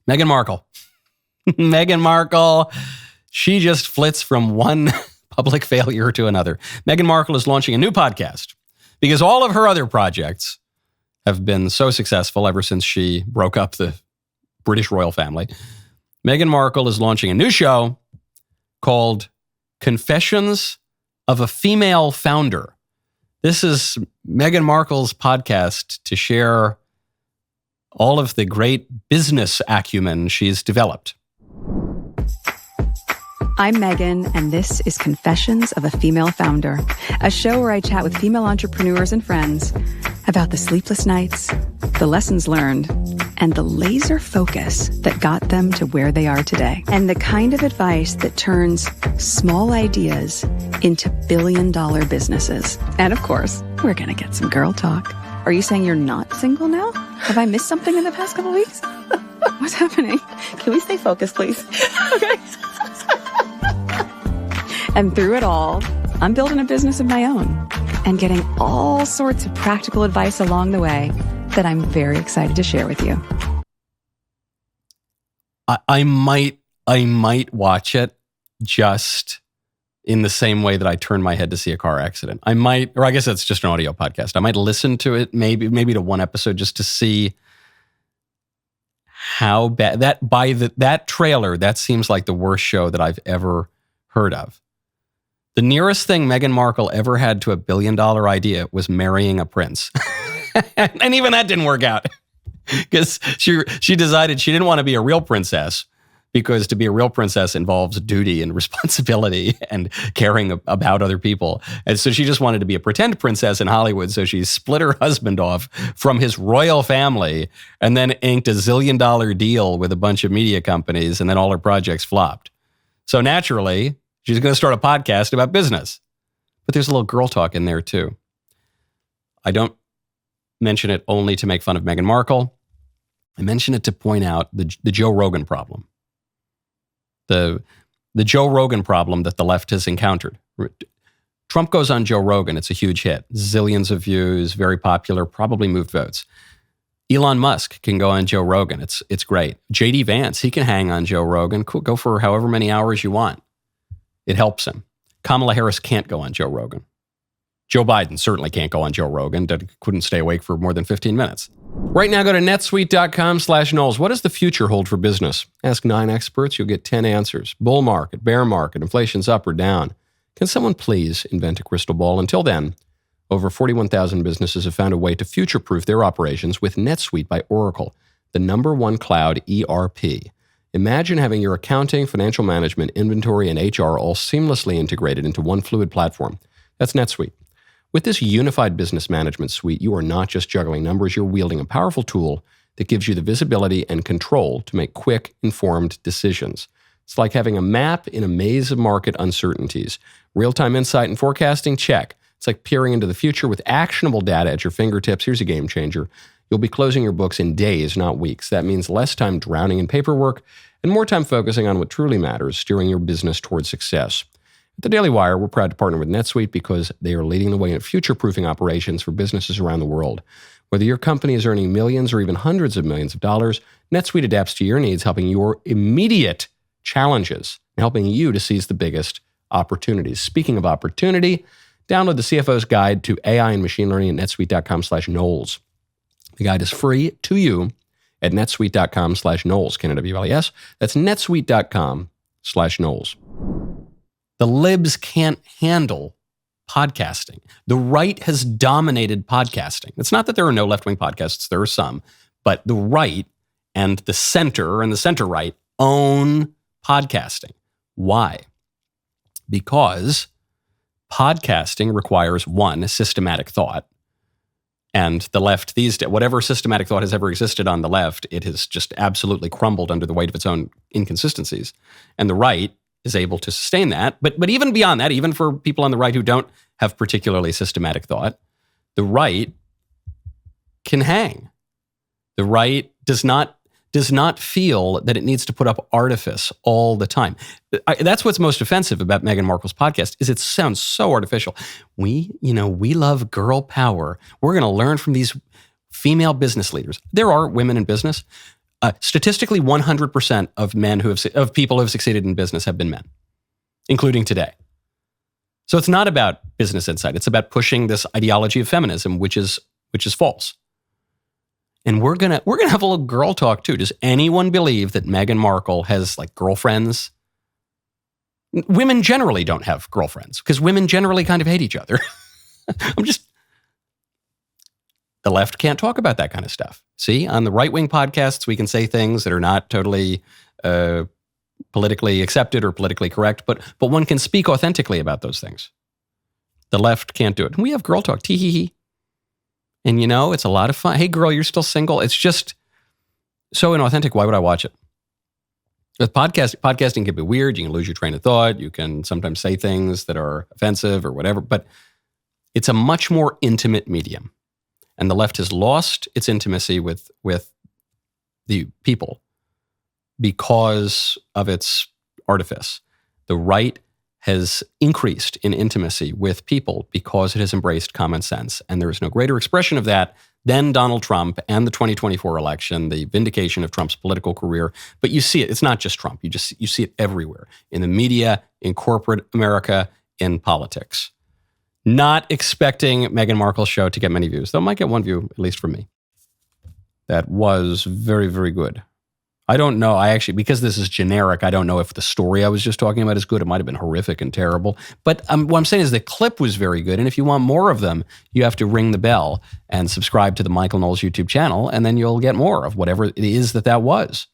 Meghan Markle. Meghan Markle, she just flits from one public failure to another. Meghan Markle is launching a new podcast because all of her other projects have been so successful ever since she broke up the British royal family. Meghan Markle is launching a new show called Confessions of a Female Founder. This is Meghan Markle's podcast to share all of the great business acumen she's developed. I'm Meghan, and this is Confessions of a Female Founder, a show where I chat with female entrepreneurs and friends about the sleepless nights, the lessons learned, and the laser focus that got them to where they are today. And the kind of advice that turns small ideas into billion-dollar businesses. And of course, we're going to get some girl talk. Are you saying you're not single now? Have I missed something in the past couple weeks? What's happening? Can we stay focused, please? Okay. And through it all, I'm building a business of my own and getting all sorts of practical advice along the way that I'm very excited to share with you. I might watch it just in the same way that I turn my head to see a car accident. I guess that's just an audio podcast. I might listen to it, maybe to one episode just to see how bad that trailer, that seems like the worst show that I've ever heard of. The nearest thing Meghan Markle ever had to a $1 billion idea was marrying a prince. And even that didn't work out because she decided she didn't want to be a real princess because to be a real princess involves duty and responsibility and caring about other people. And so she just wanted to be a pretend princess in Hollywood. So she split her husband off from his royal family and then inked a $1 zillion deal with a bunch of media companies, and then all her projects flopped. So naturally, she's going to start a podcast about business. But there's a little girl talk in there too. I don't mention it only to make fun of Meghan Markle. I mention it to point out the Joe Rogan problem. The Joe Rogan problem that the left has encountered. Trump goes on Joe Rogan. It's a huge hit. Zillions of views, very popular, probably moved votes. Elon Musk can go on Joe Rogan. It's great. J.D. Vance, he can hang on Joe Rogan. Cool, go for however many hours you want. It helps him. Kamala Harris can't go on Joe Rogan. Joe Biden certainly can't go on Joe Rogan. Couldn't stay awake for more than 15 minutes. Right now, go to netsuite.com/Knowles. What does the future hold for business? Ask 9 experts. You'll get 10 answers. Bull market, bear market, inflation's up or down. Can someone please invent a crystal ball? Until then, over 41,000 businesses have found a way to future-proof their operations with NetSuite by Oracle, the #1 cloud ERP. Imagine having your accounting, financial management, inventory, and HR all seamlessly integrated into one fluid platform. That's NetSuite. With this unified business management suite, you are not just juggling numbers, you're wielding a powerful tool that gives you the visibility and control to make quick, informed decisions. It's like having a map in a maze of market uncertainties. Real-time insight and forecasting, check. It's like peering into the future with actionable data at your fingertips. Here's a game changer. You'll be closing your books in days, not weeks. That means less time drowning in paperwork and more time focusing on what truly matters, steering your business towards success. At the Daily Wire, we're proud to partner with NetSuite because they are leading the way in future-proofing operations for businesses around the world. Whether your company is earning millions or even hundreds of millions of dollars, NetSuite adapts to your needs, helping your immediate challenges and helping you to seize the biggest opportunities. Speaking of opportunity, download the CFO's Guide to AI and Machine Learning at netsuite.com/Knowles. The guide is free to you at netsuite.com/Knowles, K-N-W-L-E-S. That's netsuite.com/Knowles. The libs can't handle podcasting. The right has dominated podcasting. It's not that there are no left-wing podcasts, there are some, but the right and the center right own podcasting. Why? Because podcasting requires, one, systematic thought. And the left these days, whatever systematic thought has ever existed on the left, it has just absolutely crumbled under the weight of its own inconsistencies. And the right is able to sustain that. But even beyond that, even for people on the right who don't have particularly systematic thought, the right can hang. The right does not feel that it needs to put up artifice all the time. That's what's most offensive about Meghan Markle's podcast is it sounds so artificial. We love girl power. We're going to learn from these female business leaders. There are women in business. Statistically, 100% of people who have succeeded in business have been men, including today. So it's not about business insight. It's about pushing this ideology of feminism, which is false. And we're gonna have a little girl talk too. Does anyone believe that Meghan Markle has like girlfriends? Women generally don't have girlfriends because women generally kind of hate each other. The left can't talk about that kind of stuff. See, on the right-wing podcasts, we can say things that are not totally politically accepted or politically correct, but one can speak authentically about those things. The left can't do it. And we have girl talk, tee-hee-hee. And it's a lot of fun. Hey, girl, you're still single. It's just so inauthentic. Why would I watch it? With podcasting can be weird. You can lose your train of thought. You can sometimes say things that are offensive or whatever, but it's a much more intimate medium. And the left has lost its intimacy with the people because of its artifice. The right has increased in intimacy with people because it has embraced common sense. And there is no greater expression of that than Donald Trump and the 2024 election, the vindication of Trump's political career. But you see it. It's not just Trump. You see it everywhere, in the media, in corporate America, in politics. Not expecting Meghan Markle's show to get many views, though it might get one view, at least from me. That was very, very good. I don't know. Because this is generic, I don't know if the story I was just talking about is good. It might have been horrific and terrible. But what I'm saying is the clip was very good. And if you want more of them, you have to ring the bell and subscribe to the Michael Knowles YouTube channel, and then you'll get more of whatever it is that was.